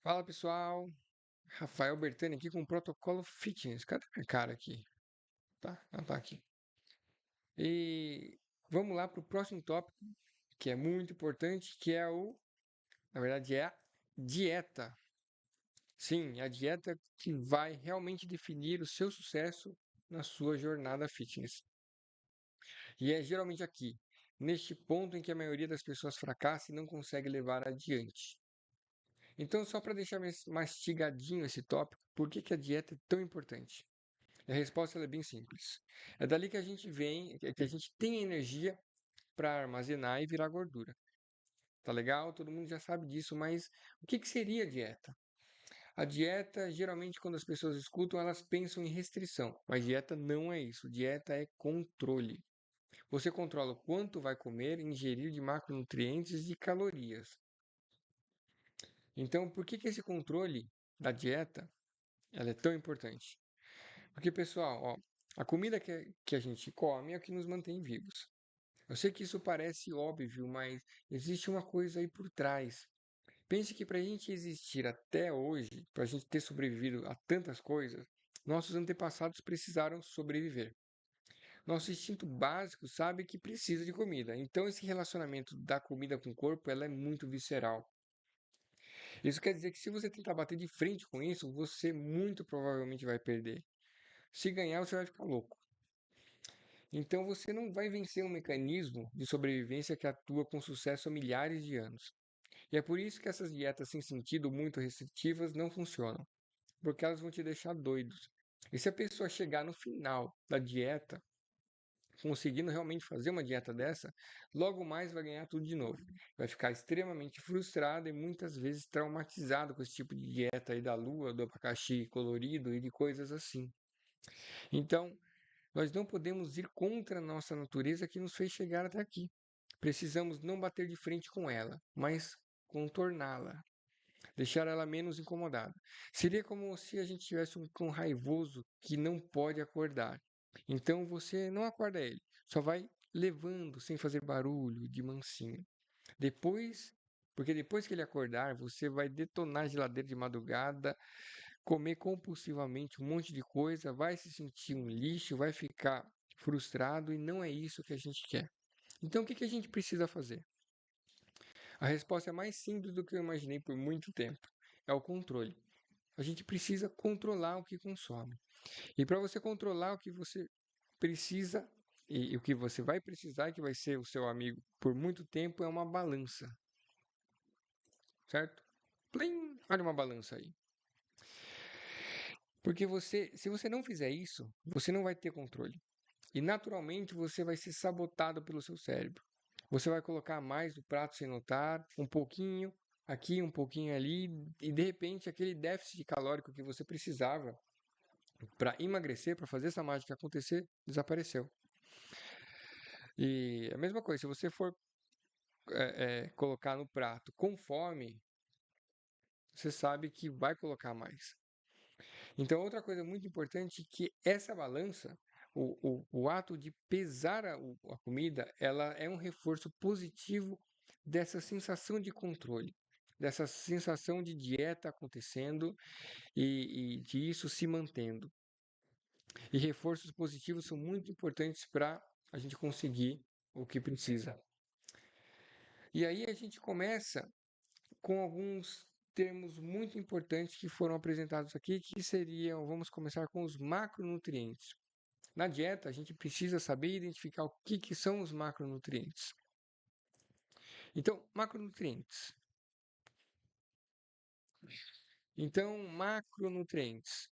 Fala pessoal, Rafael Bertani aqui com o protocolo fitness. Cadê minha cara aqui? Tá, ela tá aqui. E vamos lá para o próximo tópico, que é muito importante, que é na verdade é a dieta. Sim, a dieta que vai realmente definir o seu sucesso na sua jornada fitness. E é geralmente aqui, neste ponto em que a maioria das pessoas fracassa e não consegue levar adiante. Então, só para deixar mastigadinho esse tópico, por que que a dieta é tão importante? A resposta ela é bem simples. É dali que a gente vem, que a gente tem energia para armazenar e virar gordura. Tá legal? Todo mundo já sabe disso, mas o que que seria a dieta? A dieta, geralmente, quando as pessoas escutam, elas pensam em restrição, mas dieta não é isso. Dieta é controle. Você controla o quanto vai comer, ingerir de macronutrientes e calorias. Então, por que que esse controle da dieta ela é tão importante? Porque, pessoal, ó, a comida que a gente come é o que nos mantém vivos. Eu sei que isso parece óbvio, mas existe uma coisa aí por trás. Pense que para a gente existir até hoje, para a gente ter sobrevivido a tantas coisas, nossos antepassados precisaram sobreviver. Nosso instinto básico sabe que precisa de comida. Então esse relacionamento da comida com o corpo, ela é muito visceral. Isso quer dizer que se você tentar bater de frente com isso, você muito provavelmente vai perder. Se ganhar, você vai ficar louco. Então você não vai vencer um mecanismo de sobrevivência que atua com sucesso há milhares de anos. E é por isso que essas dietas sem sentido, muito restritivas, não funcionam, porque elas vão te deixar doidos. E se a pessoa chegar no final da dieta, conseguindo realmente fazer uma dieta dessa, logo mais vai ganhar tudo de novo. Vai ficar extremamente frustrado e muitas vezes traumatizado com esse tipo de dieta aí da lua, do abacaxi colorido e de coisas assim. Então, nós não podemos ir contra a nossa natureza que nos fez chegar até aqui. Precisamos não bater de frente com ela, mas contorná-la, deixar ela menos incomodada. Seria como se a gente tivesse um cão raivoso que não pode acordar. Então você não acorda ele, só vai levando sem fazer barulho, de mansinho. Depois, porque depois que ele acordar, você vai detonar a geladeira de madrugada, comer compulsivamente um monte de coisa, vai se sentir um lixo, vai ficar frustrado e não é isso que a gente quer. Então, o que que a gente precisa fazer? A resposta é mais simples do que eu imaginei por muito tempo. É o controle. A gente precisa controlar o que consome. E para você controlar o que você precisa e o que você vai precisar, que vai ser o seu amigo por muito tempo, é uma balança, certo? Plim! Olha uma balança aí. Porque se você não fizer isso, você não vai ter controle. E naturalmente você vai ser sabotado pelo seu cérebro. Você vai colocar mais no prato sem notar, um pouquinho aqui, um pouquinho ali, e de repente aquele déficit calórico que você precisava para emagrecer, para fazer essa mágica acontecer, desapareceu. E a mesma coisa, se você for colocar no prato com fome, você sabe que vai colocar mais. Então, outra coisa muito importante é que essa balança, o ato de pesar a comida, ela é um reforço positivo dessa sensação de controle, dessa sensação de dieta acontecendo e de isso se mantendo. E reforços positivos são muito importantes para a gente conseguir o que precisa. E aí a gente começa com alguns termos muito importantes que foram apresentados aqui, que seriam, vamos começar com os macronutrientes. Na dieta, a gente precisa saber identificar o que são os macronutrientes. Então, macronutrientes. Então, macronutrientes.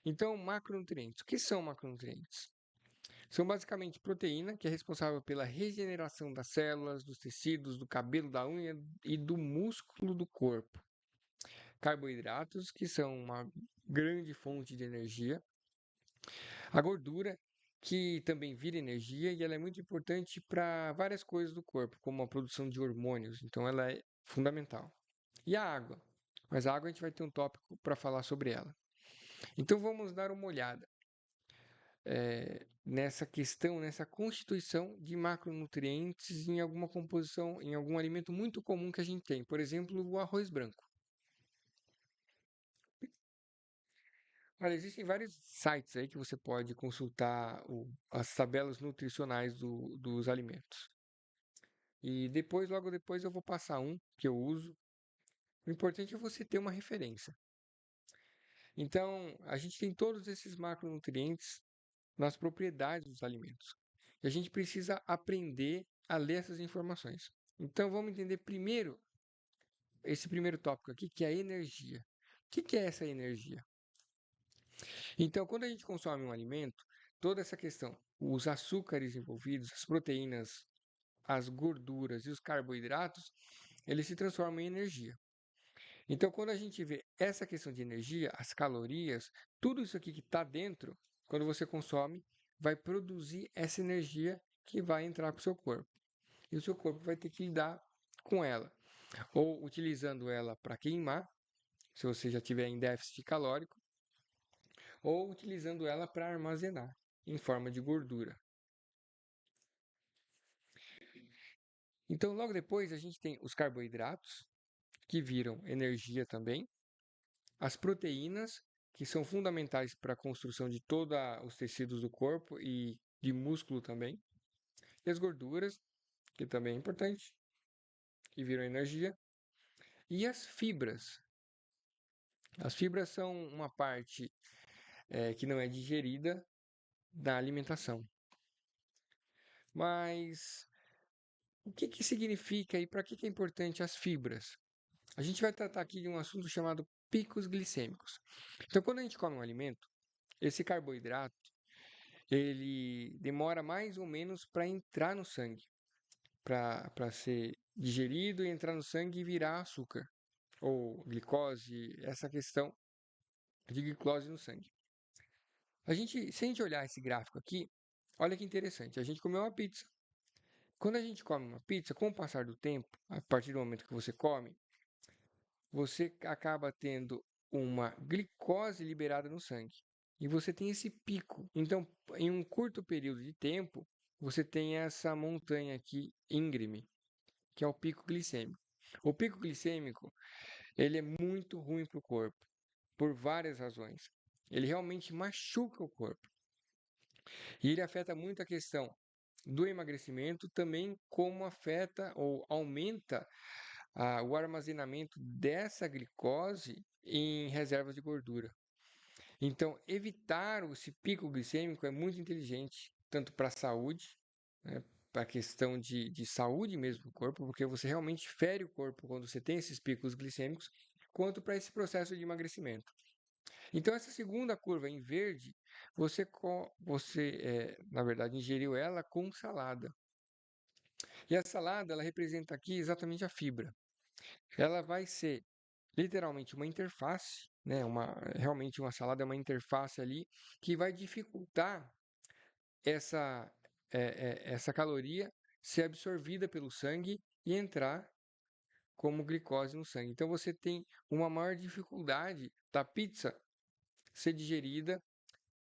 Então, macronutrientes. O que são macronutrientes? São basicamente proteína, que é responsável pela regeneração das células, dos tecidos, do cabelo, da unha e do músculo do corpo. Carboidratos, que são uma grande fonte de energia. A gordura, que também vira energia e ela é muito importante para várias coisas do corpo, como a produção de hormônios, então ela é fundamental. E a água, mas a água a gente vai ter um tópico para falar sobre ela. Então vamos dar uma olhada. nessa questão, nessa constituição de macronutrientes em alguma composição, em algum alimento muito comum que a gente tem. Por exemplo, o arroz branco. Olha, existem vários sites aí que você pode consultar as tabelas nutricionais dos alimentos. E depois, logo depois, eu vou passar um que eu uso. O importante é você ter uma referência. Então, a gente tem todos esses macronutrientes nas propriedades dos alimentos. E a gente precisa aprender a ler essas informações. Então, vamos entender primeiro esse primeiro tópico aqui, que é a energia. O que é essa energia? Então, quando a gente consome um alimento, toda essa questão, os açúcares envolvidos, as proteínas, as gorduras e os carboidratos, eles se transformam em energia. Então, quando a gente vê essa questão de energia, as calorias, tudo isso aqui que está dentro, quando você consome, vai produzir essa energia que vai entrar para o seu corpo. E o seu corpo vai ter que lidar com ela, ou utilizando ela para queimar, se você já tiver em déficit calórico, ou utilizando ela para armazenar em forma de gordura. Então, logo depois, a gente tem os carboidratos, que viram energia também, as proteínas, que são fundamentais para a construção de todos os tecidos do corpo e de músculo também, e as gorduras, que também é importante, que viram energia, e as fibras. As fibras são uma parte que não é digerida da alimentação. Mas o que significa e para que é importante as fibras? A gente vai tratar aqui de um assunto chamado picos glicêmicos. Então, quando a gente come um alimento, esse carboidrato, ele demora mais ou menos para entrar no sangue, para ser digerido e entrar no sangue e virar açúcar, ou glicose, essa questão de glicose no sangue. Se a gente olhar esse gráfico aqui, olha que interessante, a gente comeu uma pizza. Quando a gente come uma pizza, com o passar do tempo, a partir do momento que você come, você acaba tendo uma glicose liberada no sangue. E você tem esse pico. Então, em um curto período de tempo, você tem essa montanha aqui íngreme, que é o pico glicêmico. O pico glicêmico, ele é muito ruim para o corpo, por várias razões. Ele realmente machuca o corpo. E ele afeta muito a questão do emagrecimento, também como afeta ou aumenta o armazenamento dessa glicose em reservas de gordura. Então, evitar esse pico glicêmico é muito inteligente, tanto para a saúde, né, para a questão de saúde mesmo do corpo, porque você realmente fere o corpo quando você tem esses picos glicêmicos, quanto para esse processo de emagrecimento. Então, essa segunda curva em verde, na verdade, ingeriu ela com salada. E a salada, ela representa aqui exatamente a fibra. Ela vai ser literalmente uma interface, né? Realmente uma salada é uma interface ali que vai dificultar essa, essa caloria ser absorvida pelo sangue e entrar como glicose no sangue. Então você tem uma maior dificuldade da pizza ser digerida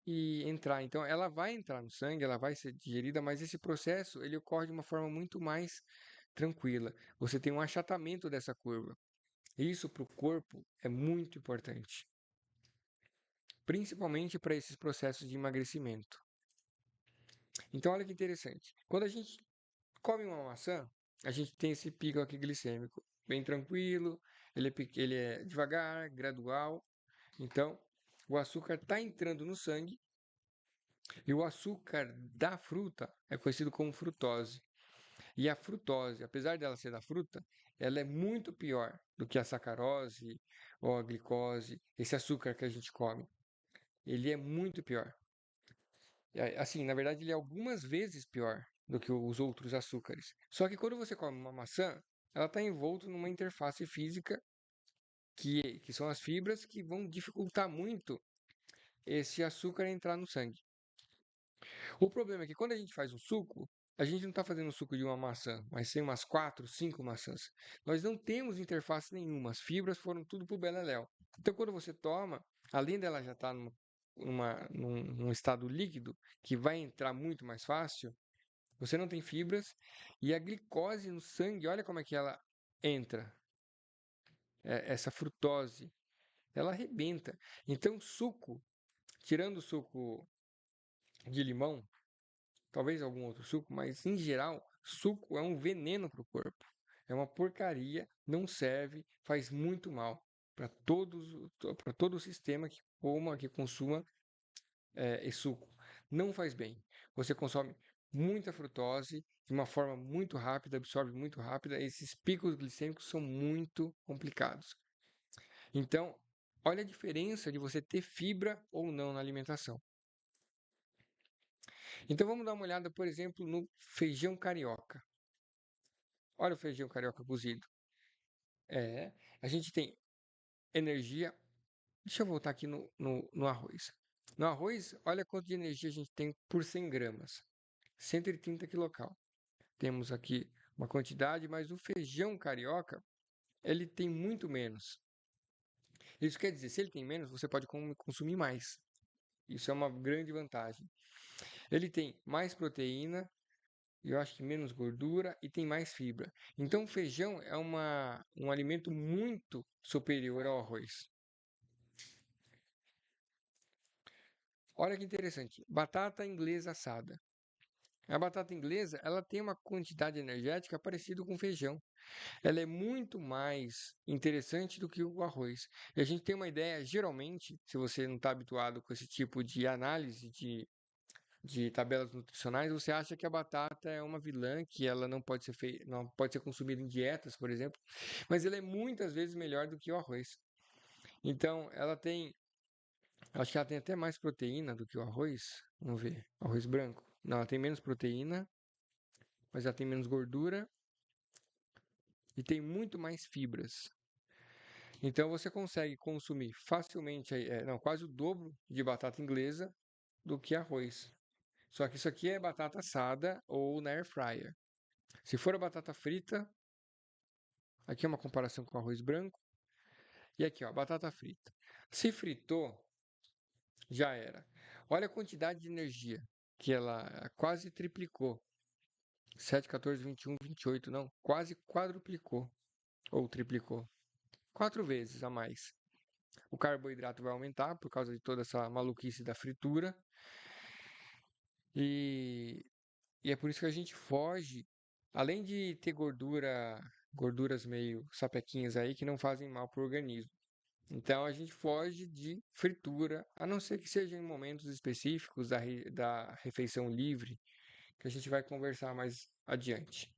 e entrar. Então ela vai entrar no sangue, ela vai ser digerida, mas esse processo ele ocorre de uma forma muito mais tranquila. Você tem um achatamento dessa curva. Isso para o corpo é muito importante, principalmente para esses processos de emagrecimento. Então, olha que interessante. Quando a gente come uma maçã, a gente tem esse pico aqui glicêmico, bem tranquilo, ele é devagar, gradual. Então, o açúcar está entrando no sangue e o açúcar da fruta é conhecido como frutose. E a frutose, apesar dela ser da fruta, ela é muito pior do que a sacarose ou a glicose, esse açúcar que a gente come. Ele é muito pior. Assim, na verdade, ele é algumas vezes pior do que os outros açúcares. Só que quando você come uma maçã, ela está envolta numa interface física que são as fibras que vão dificultar muito esse açúcar entrar no sangue. O problema é que quando a gente faz um suco, a gente não está fazendo um suco de uma maçã, mas tem umas 4, 5 maçãs. Nós não temos interface nenhuma, as fibras foram tudo para o beleléu. Então, quando você toma, além dela já estar num estado líquido, que vai entrar muito mais fácil, você não tem fibras e a glicose no sangue, olha como é que ela entra, essa frutose, ela arrebenta. Então, suco, tirando o suco de limão, talvez algum outro suco, mas em geral, suco é um veneno para o corpo. É uma porcaria, não serve, faz muito mal para todo o sistema que coma, que consuma esse suco. Não faz bem. Você consome muita frutose de uma forma muito rápida, absorve muito rápida. Esses picos glicêmicos são muito complicados. Então, olha a diferença de você ter fibra ou não na alimentação. Então, vamos dar uma olhada, por exemplo, no feijão carioca. Olha o feijão carioca cozido. A gente tem energia. Deixa eu voltar aqui no arroz. No arroz, olha quanto de energia a gente tem por 100 gramas. 130 quilocal. Temos aqui uma quantidade, mas o feijão carioca, ele tem muito menos. Isso quer dizer, se ele tem menos, você pode consumir mais. Isso é uma grande vantagem. Ele tem mais proteína, eu acho que menos gordura e tem mais fibra. Então, o feijão é um alimento muito superior ao arroz. Olha que interessante, batata inglesa assada. A batata inglesa, ela tem uma quantidade energética parecida com feijão. Ela é muito mais interessante do que o arroz. E a gente tem uma ideia, geralmente, se você não está habituado com esse tipo de análise de tabelas nutricionais, você acha que a batata é uma vilã, que ela não pode ser consumida em dietas, por exemplo, mas ela é muitas vezes melhor do que o arroz. Então, acho que ela tem até mais proteína do que o arroz. Vamos ver, arroz branco. Não, ela tem menos proteína, mas ela tem menos gordura e tem muito mais fibras. Então você consegue consumir facilmente, quase o dobro de batata inglesa do que arroz. Só que isso aqui é batata assada ou na air fryer. Se for a batata frita, aqui é uma comparação com o arroz branco. E aqui, ó, batata frita. Se fritou, já era. Olha a quantidade de energia que ela quase triplicou. 7, 14, 21, 28, não, quase quadruplicou ou triplicou. 4 vezes a mais. O carboidrato vai aumentar por causa de toda essa maluquice da fritura. E, e é por isso que a gente foge, além de ter gorduras meio sapequinhas aí que não fazem mal para o organismo. Então a gente foge de fritura, a não ser que seja em momentos específicos da refeição livre, que a gente vai conversar mais adiante.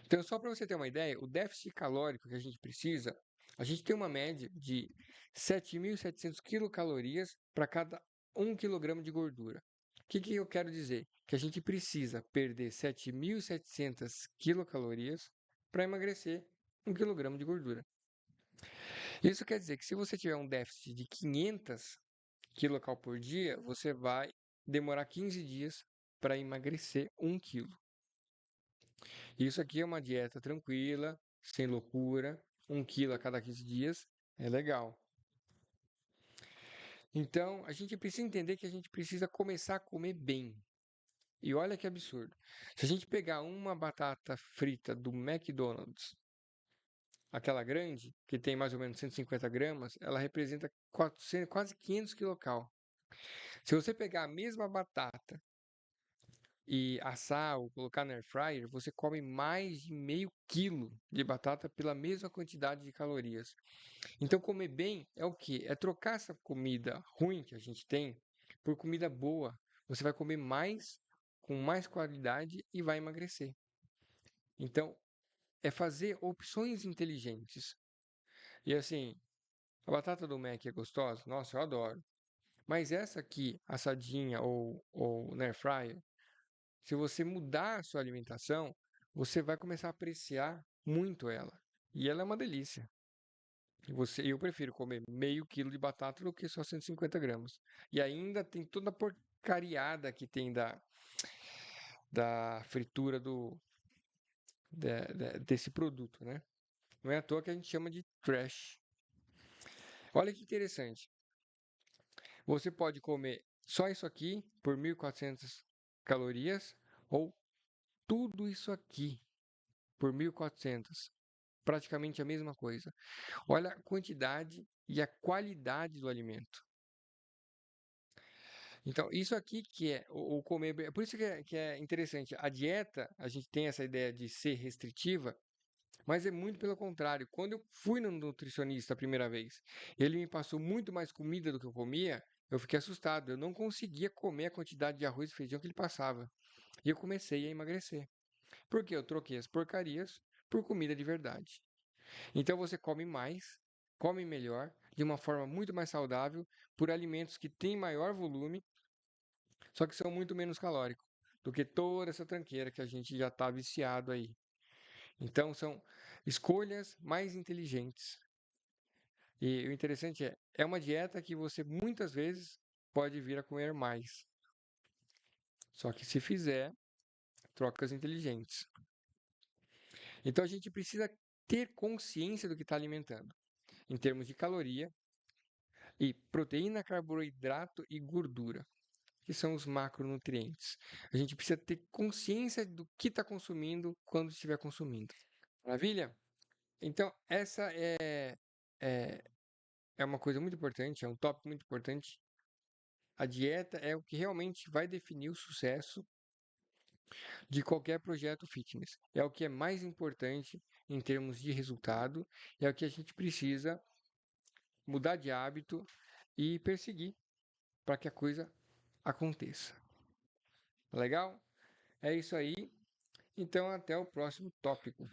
Então, só para você ter uma ideia, o déficit calórico que a gente precisa, a gente tem uma média de 7.700 quilocalorias para cada 1 quilograma de gordura. O que eu quero dizer? Que a gente precisa perder 7.700 quilocalorias para emagrecer 1 quilograma de gordura. Isso quer dizer que se você tiver um déficit de 500 quilocal por dia, você vai demorar 15 dias para emagrecer 1 quilo. Isso aqui é uma dieta tranquila, sem loucura, 1 quilo a cada 15 dias, é legal. Então, a gente precisa entender que a gente precisa começar a comer bem. E olha que absurdo. Se a gente pegar uma batata frita do McDonald's, aquela grande, que tem mais ou menos 150 gramas, ela representa 400, quase 500 quilocal. Se você pegar a mesma batata e assar ou colocar na air fryer, você come mais de meio quilo de batata pela mesma quantidade de calorias. Então, comer bem é o quê? É trocar essa comida ruim que a gente tem por comida boa. Você vai comer mais, com mais qualidade e vai emagrecer. Então, é fazer opções inteligentes. E assim, a batata do Mac é gostosa? Nossa, eu adoro. Mas essa aqui, assadinha ou na air fryer, se você mudar a sua alimentação, você vai começar a apreciar muito ela. E ela é uma delícia. Eu prefiro comer meio quilo de batata do que só 150 gramas. E ainda tem toda a porcariada que tem da fritura desse produto, né? Não é à toa que a gente chama de trash. Olha que interessante. Você pode comer só isso aqui por 1.400 calorias ou tudo isso aqui por 1.400. Praticamente a mesma coisa. Olha a quantidade e a qualidade do alimento. Então, isso aqui que é o comer. Por isso que é interessante. A dieta, a gente tem essa ideia de ser restritiva, mas é muito pelo contrário. Quando eu fui no nutricionista a primeira vez, ele me passou muito mais comida do que eu comia, eu fiquei assustado. Eu não conseguia comer a quantidade de arroz e feijão que ele passava. E eu comecei a emagrecer. Porque eu troquei as porcarias por comida de verdade. Então você come mais, come melhor, de uma forma muito mais saudável, por alimentos que têm maior volume, só que são muito menos calóricos do que toda essa tranqueira que a gente já está viciado aí. Então são escolhas mais inteligentes. E o interessante é uma dieta que você muitas vezes pode vir a comer mais. Só que se fizer trocas inteligentes. Então a gente precisa ter consciência do que está alimentando, em termos de caloria e proteína, carboidrato e gordura, que são os macronutrientes. A gente precisa ter consciência do que está consumindo quando estiver consumindo. Maravilha? Então, essa é, é uma coisa muito importante, é um tópico muito importante. A dieta é o que realmente vai definir o sucesso de qualquer projeto fitness. É o que é mais importante em termos de resultado, é o que a gente precisa mudar de hábito e perseguir para que a coisa aconteça. Legal? É isso aí. Então, até o próximo tópico.